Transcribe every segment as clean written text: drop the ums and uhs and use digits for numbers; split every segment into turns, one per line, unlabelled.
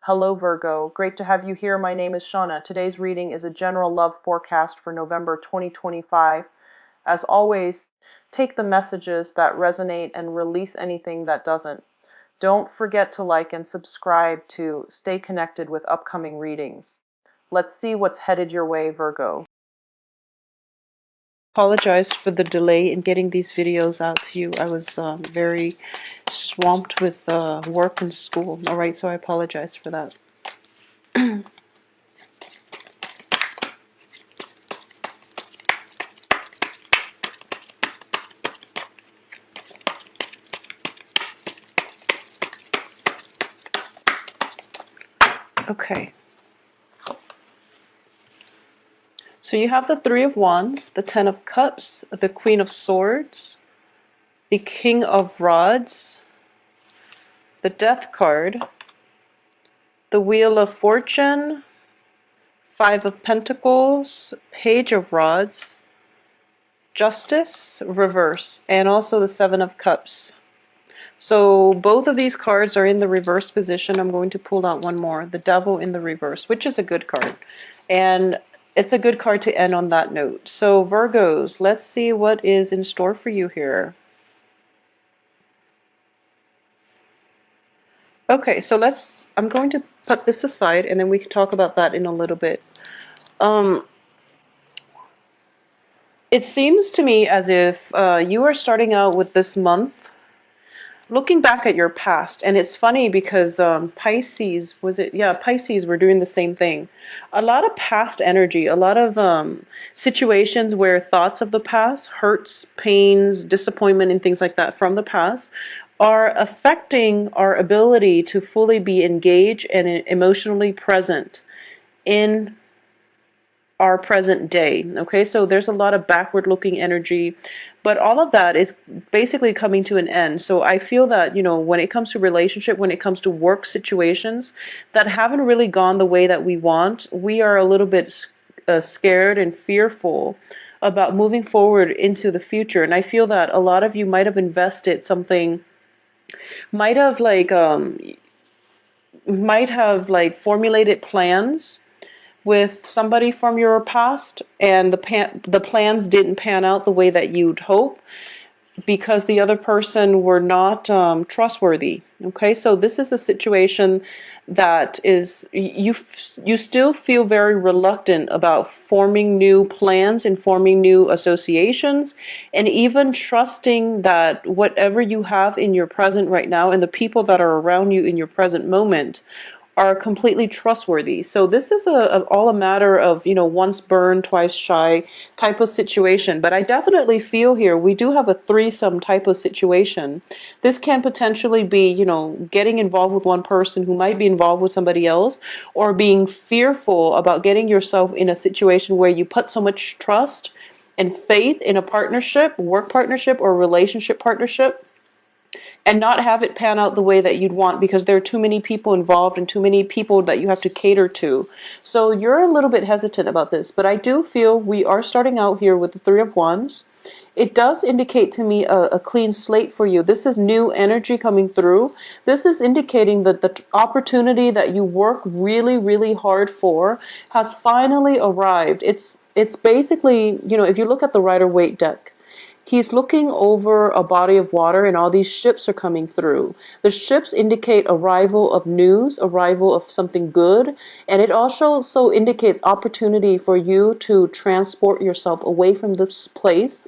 Hello Virgo, great to have you here. My name is Shauna. Today's reading is a general love forecast for November 2025. As always, take the messages that resonate and release anything that doesn't. Don't forget to like and subscribe to stay connected with upcoming readings. Let's see what's headed your way, Virgo. Apologize for the delay in getting these videos out to you. I was very swamped with work and school. All right, so I apologize for that. Okay. So you have the Three of Wands, the Ten of Cups, the Queen of Swords, the King of Rods, the Death card, the Wheel of Fortune, Five of Pentacles, Page of Rods, Justice, reverse, and also the Seven of Cups. So both of these cards are in the reverse position. I'm going to pull out one more, the Devil in the reverse, which is a good card. And it's a good card to end on that note. So Virgos, let's see what is in store for you here. Okay, so I'm going to put this aside and then we can talk about that in a little bit. It seems to me as if you are starting out with this month looking back at your past, and it's funny because Pisces, was it? Yeah, Pisces were doing the same thing. A lot of past energy, a lot of situations where thoughts of the past, hurts, pains, disappointment, and things like that from the past are affecting our ability to fully be engaged and emotionally present in our present day. Okay, so there's a lot of backward looking energy, but all of that is basically coming to an end. So I feel that, you know, when it comes to relationship, when it comes to work situations that haven't really gone the way that we want, we are a little bit scared and fearful about moving forward into the future. And I feel that a lot of you might have invested something, might have formulated plans with somebody from your past, and the plans didn't pan out the way that you'd hope because the other person were not trustworthy. Okay, so this is a situation that is, you still feel very reluctant about forming new plans and forming new associations, and even trusting that whatever you have in your present right now and the people that are around you in your present moment are completely trustworthy. So this is all a matter of, you know, once burned, twice shy type of situation. But I definitely feel here we do have a threesome type of situation. This can potentially be, you know, getting involved with one person who might be involved with somebody else, or being fearful about getting yourself in a situation where you put so much trust and faith in a partnership, work partnership, or relationship partnership, and not have it pan out the way that you'd want because there are too many people involved and too many people that you have to cater to. So you're a little bit hesitant about this, but I do feel we are starting out here with the Three of Wands. It does indicate to me a clean slate for you. This is new energy coming through. This is indicating that the opportunity that you work really, really hard for has finally arrived. It's basically, you know, if you look at the Rider-Waite deck, he's looking over a body of water and all these ships are coming through. The ships indicate arrival of news, arrival of something good, and it also indicates opportunity for you to transport yourself away from this place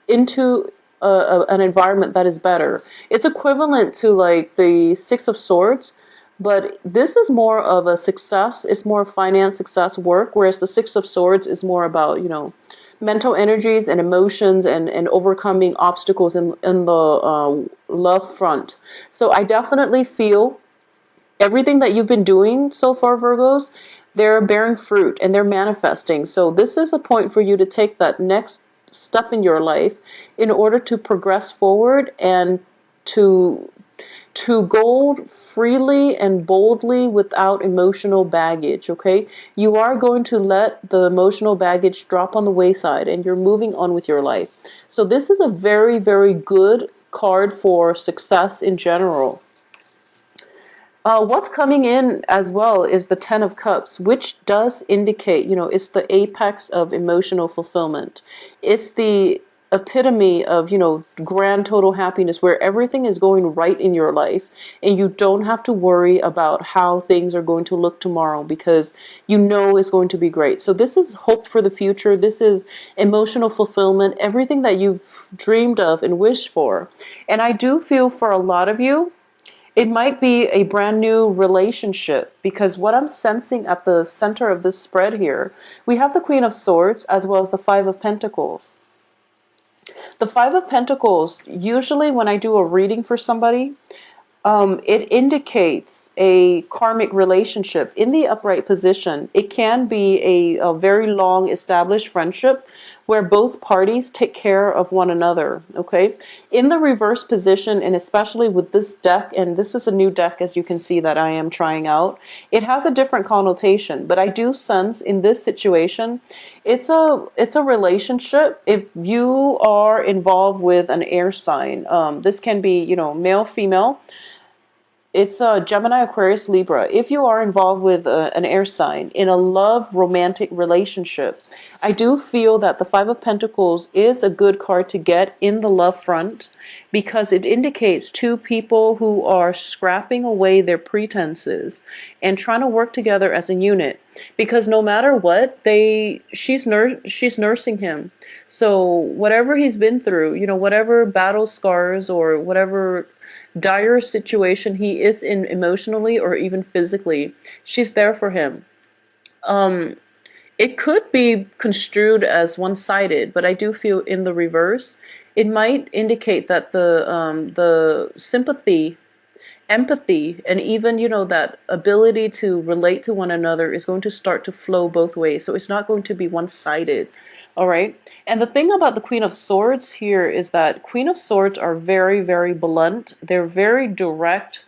into an environment that is better. It's equivalent to like the Six of Swords, but this is more of a success. It's more finance, success, work, whereas the Six of Swords is more about, you know, mental energies and emotions and overcoming obstacles in the love front. So I definitely feel everything that you've been doing so far, Virgos, they're bearing fruit and they're manifesting. So this is a point for you to take that next step in your life in order to progress forward and to go freely and boldly without emotional baggage. Okay, you are going to let the emotional baggage drop on the wayside and you're moving on with your life. So this is a very, very good card for success in general. What's coming in as well is the Ten of Cups, which does indicate, it's the apex of emotional fulfillment. It's the epitome of, grand total happiness where everything is going right in your life and you don't have to worry about how things are going to look tomorrow because you know it's going to be great. So this is hope for the future. This is emotional fulfillment, everything that you've dreamed of and wished for. And I do feel for a lot of you, it might be a brand new relationship because what I'm sensing at the center of this spread here, we have the Queen of Swords as well as the Five of Pentacles. The Five of Pentacles, usually when I do a reading for somebody, it indicates a karmic relationship in the upright position. It can be a very long established friendship where both parties take care of one another, okay? In the reverse position, and especially with this deck, and this is a new deck as you can see that I am trying out, it has a different connotation, but I do sense in this situation, it's a relationship. If you are involved with an air sign, this can be, male, female, it's Gemini, Aquarius, Libra. If you are involved with an air sign in a love romantic relationship, I do feel that the Five of Pentacles is a good card to get in the love front because it indicates two people who are scrapping away their pretenses and trying to work together as a unit. Because no matter what, she's nursing him. So whatever he's been through, whatever battle scars or whatever dire situation he is in emotionally or even physically, she's there for him. It could be construed as one-sided, but I do feel in the reverse, it might indicate that the sympathy, empathy, and even that ability to relate to one another is going to start to flow both ways. So it's not going to be one-sided. All right. And the thing about the Queen of Swords here is that Queen of Swords are very, very blunt. They're very direct.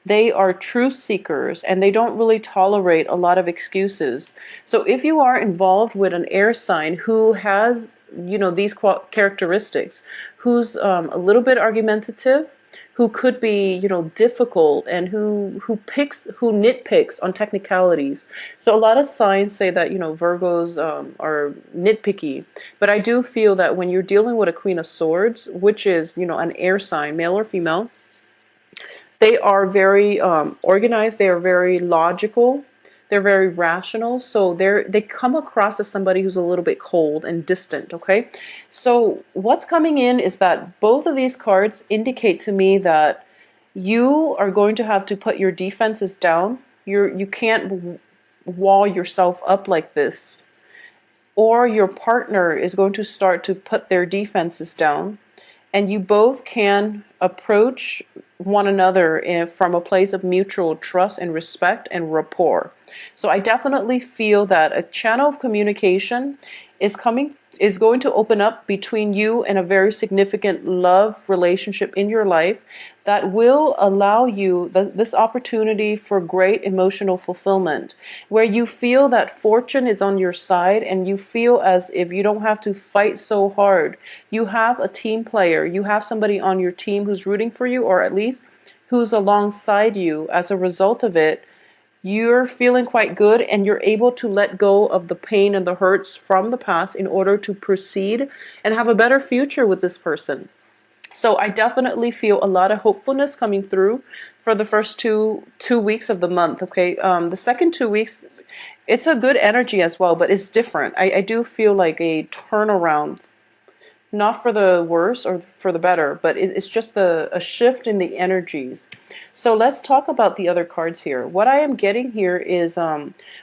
They are truth seekers and they don't really tolerate a lot of excuses. So if you are involved with an air sign who has, these characteristics, who's a little bit argumentative, who could be, difficult, and who nitpicks on technicalities. So a lot of signs say that, Virgos are nitpicky, but I do feel that when you're dealing with a Queen of Swords, which is, an air sign, male or female, they are very organized. They are very logical. They're very rational. So they come across as somebody who's a little bit cold and distant, okay? So what's coming in is that both of these cards indicate to me that you are going to have to put your defenses down. You can't wall yourself up like this. Or your partner is going to start to put their defenses down. And you both can approach one another from a place of mutual trust and respect and rapport. So I definitely feel that a channel of communication is going to open up between you and a very significant love relationship in your life that will allow you this opportunity for great emotional fulfillment, where you feel that fortune is on your side and you feel as if you don't have to fight so hard. You have a team player, you have somebody on your team who's rooting for you, or at least who's alongside you. As a result of it, you're feeling quite good and you're able to let go of the pain and the hurts from the past in order to proceed and have a better future with this person. So I definitely feel a lot of hopefulness coming through for the first two weeks of the month. Okay, the second 2 weeks, it's a good energy as well, but it's different. I do feel like a turnaround, not for the worse or for the better, but it's just a shift in the energies. So let's talk about the other cards here. What I am getting here is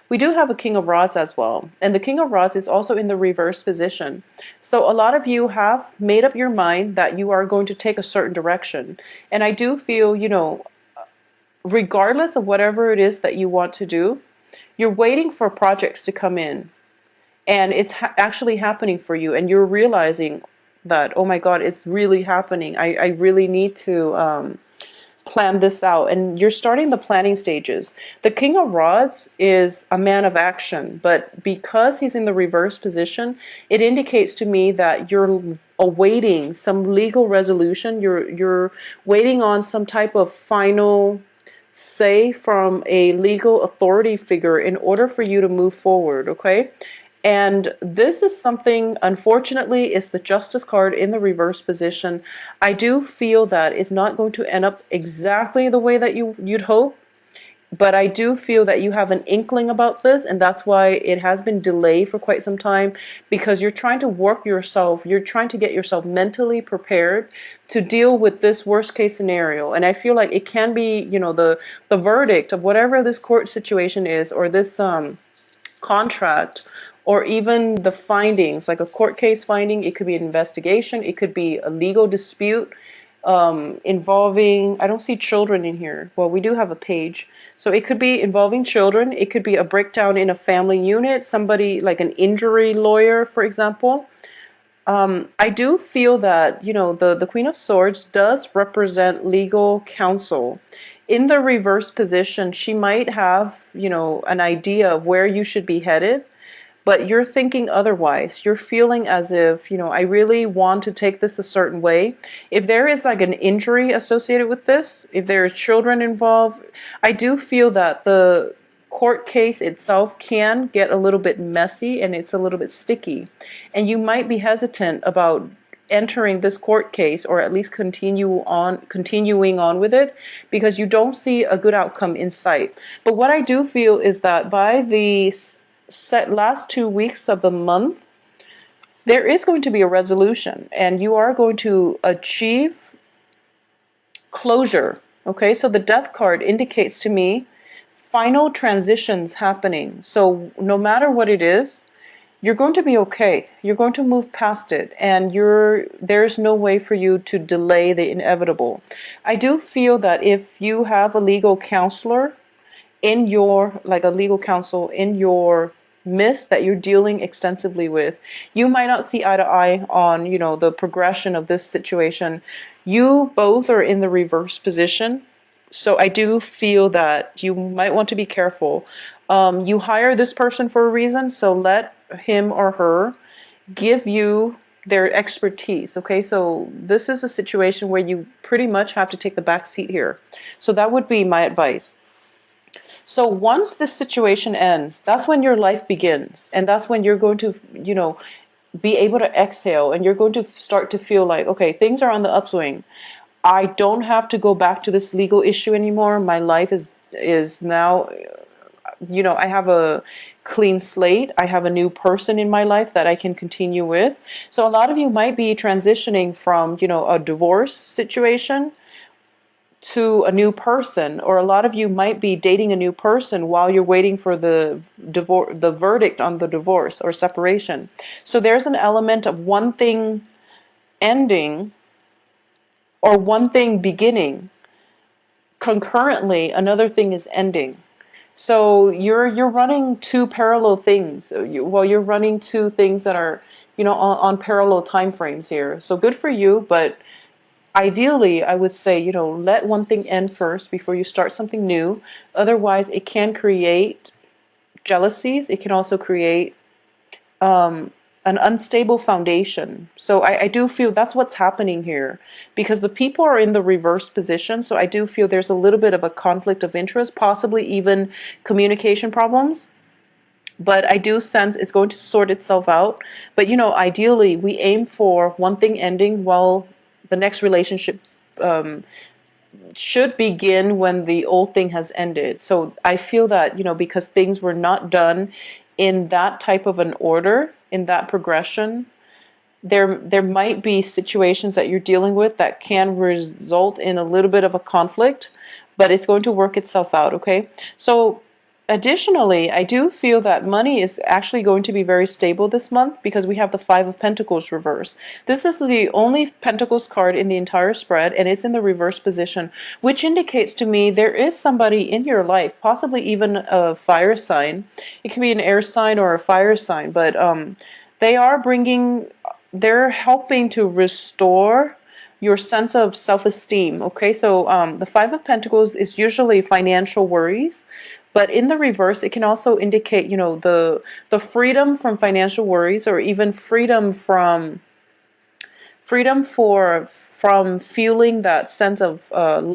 we do have a King of Rods as well. And the King of Rods is also in the reverse position. So a lot of you have made up your mind that you are going to take a certain direction. And I do feel, regardless of whatever it is that you want to do, you're waiting for projects to come in. And it's actually happening for you. And you're realizing that, oh my God, it's really happening. I really need to plan this out. And you're starting the planning stages. The King of Rods is a man of action, but because he's in the reverse position, it indicates to me that you're awaiting some legal resolution. You're waiting on some type of final say from a legal authority figure in order for you to move forward, okay? And this is something, unfortunately, is the Justice card in the reverse position. I do feel that it's not going to end up exactly the way that you'd hope, but I do feel that you have an inkling about this, and that's why it has been delayed for quite some time, because you're trying to work yourself, you're trying to get yourself mentally prepared to deal with this worst case scenario. And I feel like it can be, the verdict of whatever this court situation is, or this contract, or even the findings, like a court case finding. It could be an investigation, it could be a legal dispute involving, I don't see children in here. Well, we do have a page. So it could be involving children. It could be a breakdown in a family unit, somebody like an injury lawyer, for example. I do feel that, the Queen of Swords does represent legal counsel. In the reverse position, she might have, an idea of where you should be headed, but you're thinking otherwise. You're feeling as if, I really want to take this a certain way. If there is like an injury associated with this, if there are children involved, I do feel that the court case itself can get a little bit messy and it's a little bit sticky. And you might be hesitant about entering this court case, or at least continuing on with it, because you don't see a good outcome in sight. But what I do feel is that by the last 2 weeks of the month, there is going to be a resolution and you are going to achieve closure. Okay, so the Death card indicates to me final transitions happening. So no matter what it is, you're going to be okay. You're going to move past it, and there's no way for you to delay the inevitable. I do feel that if you have a legal counselor in your, like a legal counsel in your midst that you're dealing extensively with, you might not see eye to eye on, the progression of this situation. You both are in the reverse position. So I do feel that you might want to be careful. You hire this person for a reason, so let him or her give you their expertise. Okay, so this is a situation where you pretty much have to take the back seat here. So that would be my advice. So once this situation ends, that's when your life begins. And that's when you're going to, be able to exhale, and you're going to start to feel like, okay, things are on the upswing. I don't have to go back to this legal issue anymore. My life is now, I have a clean slate. I have a new person in my life that I can continue with. So a lot of you might be transitioning from, a divorce situation to a new person, or a lot of you might be dating a new person while you're waiting for the verdict on the divorce or separation. So there's an element of one thing ending or one thing beginning. Concurrently, another thing is ending. So you're running two parallel things. You're running two things that are, on parallel time frames here. So good for you, but ideally, I would say, let one thing end first before you start something new. Otherwise, it can create jealousies. It can also create an unstable foundation. So I do feel that's what's happening here, because the people are in the reverse position. So I do feel there's a little bit of a conflict of interest, possibly even communication problems. But I do sense it's going to sort itself out. But, ideally, we aim for one thing ending while the next relationship should begin when the old thing has ended. So I feel that, because things were not done in that type of an order, in that progression, there might be situations that you're dealing with that can result in a little bit of a conflict, but it's going to work itself out, okay? So additionally, I do feel that money is actually going to be very stable this month, because we have the Five of Pentacles reverse. This is the only Pentacles card in the entire spread, and it's in the reverse position, which indicates to me there is somebody in your life, possibly even a fire sign. It can be an air sign or a fire sign, but they're helping to restore your sense of self-esteem. Okay, so the Five of Pentacles is usually financial worries, but in the reverse, it can also indicate, the freedom from financial worries, or even freedom from freedom from feeling that sense of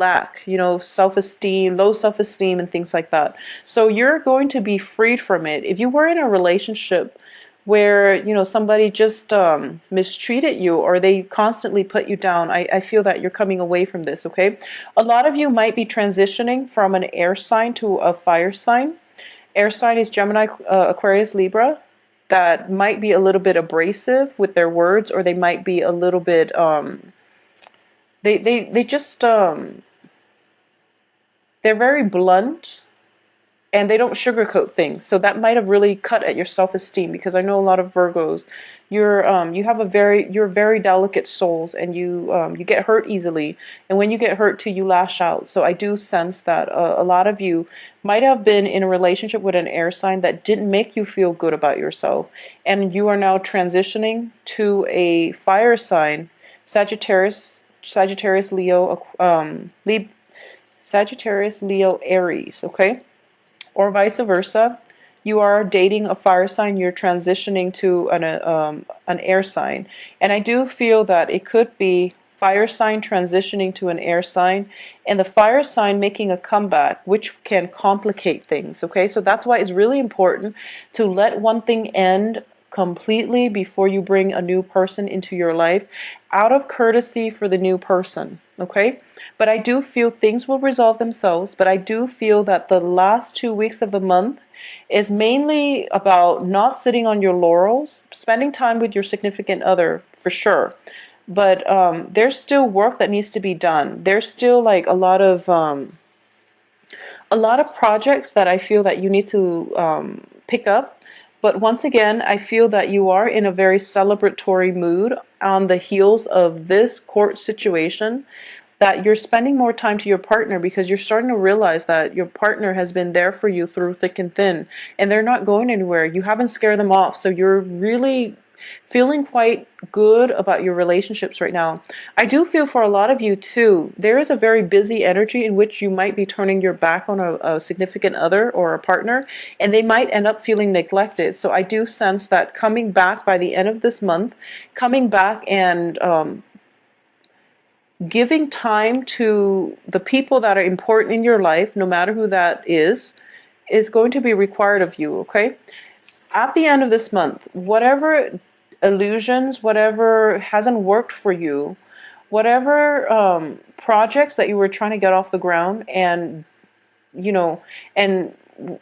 lack, self-esteem, low self-esteem, and things like that. So you're going to be freed from it. If you were in a relationship where somebody just mistreated you, or they constantly put you down, I feel that you're coming away from this. Okay, a lot of you might be transitioning from an air sign to a fire sign. Air sign is Gemini, Aquarius, Libra. That might be a little bit abrasive with their words, or they might be a little bit they just they're very blunt, and they don't sugarcoat things. So that might have really cut at your self-esteem, because I know a lot of Virgos, you're very delicate souls, and you get hurt easily, and when you get hurt too, you lash out. So I do sense that a lot of you might have been in a relationship with an air sign that didn't make you feel good about yourself, and you are now transitioning to a fire sign, Sagittarius, Leo, Sagittarius, Leo, Aries. Okay, or vice versa. You are dating a fire sign, you're transitioning to an air sign. And I do feel that it could be fire sign transitioning to an air sign, and the fire sign making a comeback, which can complicate things. Okay, so that's why it's really important to let one thing end completely before you bring a new person into your life, out of courtesy for the new person. Okay, but I do feel things will resolve themselves. But I do feel that the last 2 weeks of the month is mainly about not sitting on your laurels, spending time with your significant other for sure. But there's still work that needs to be done. There's still like a lot of projects that I feel that you need to pick up. But once again, I feel that you are in a very celebratory mood on the heels of this court situation, that you're spending more time to your partner, because you're starting to realize that your partner has been there for you through thick and thin, and they're not going anywhere. You haven't scared them off. So you're really feeling quite good about your relationships right now. I do feel for a lot of you too, there is a very busy energy in which you might be turning your back on a significant other or a partner, and they might end up feeling neglected. So I do sense that coming back by the end of this month, coming back and giving time to the people that are important in your life, no matter who that is going to be required of you. Okay, at the end of this month, whatever illusions, whatever hasn't worked for you, whatever projects that you were trying to get off the ground, and and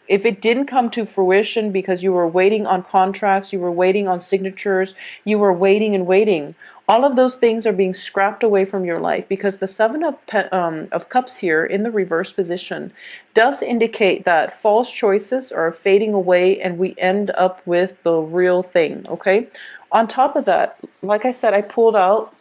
if it didn't come to fruition because you were waiting on contracts, you were waiting on signatures, you were waiting and waiting, all of those things are being scrapped away from your life, because the Seven of Cups here in the reverse position does indicate that false choices are fading away, and we end up with the real thing. Okay, on top of that, like I said, I pulled out,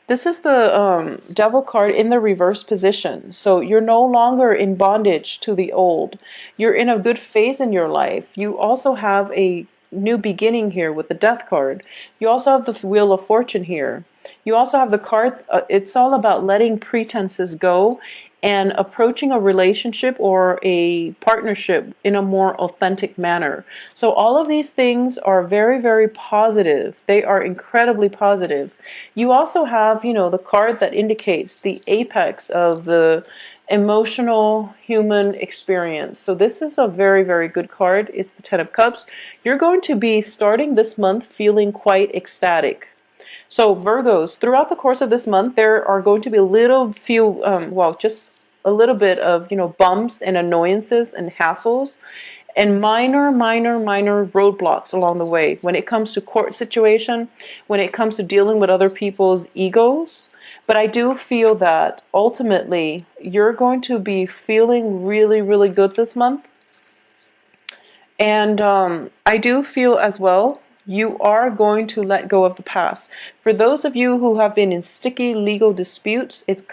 this is the Devil card in the reverse position. So you're no longer in bondage to the old. You're in a good phase in your life. You also have a new beginning here with the Death card. You also have the Wheel of Fortune here. You also have the card, it's all about letting pretenses go and approaching a relationship or a partnership in a more authentic manner. So all of these things are very, very positive. They are incredibly positive. You also have, the card that indicates the apex of the emotional human experience. So this is a very, very good card. It's the Ten of Cups. You're going to be starting this month feeling quite ecstatic. So Virgos, throughout the course of this month, there are going to be just a little bit of, bumps and annoyances and hassles and minor, minor, minor roadblocks along the way. When it comes to court situation, when it comes to dealing with other people's egos. But I do feel that ultimately you're going to be feeling really, really good this month. And I do feel as well, you are going to let go of the past. For those of you who have been in sticky legal disputes, it's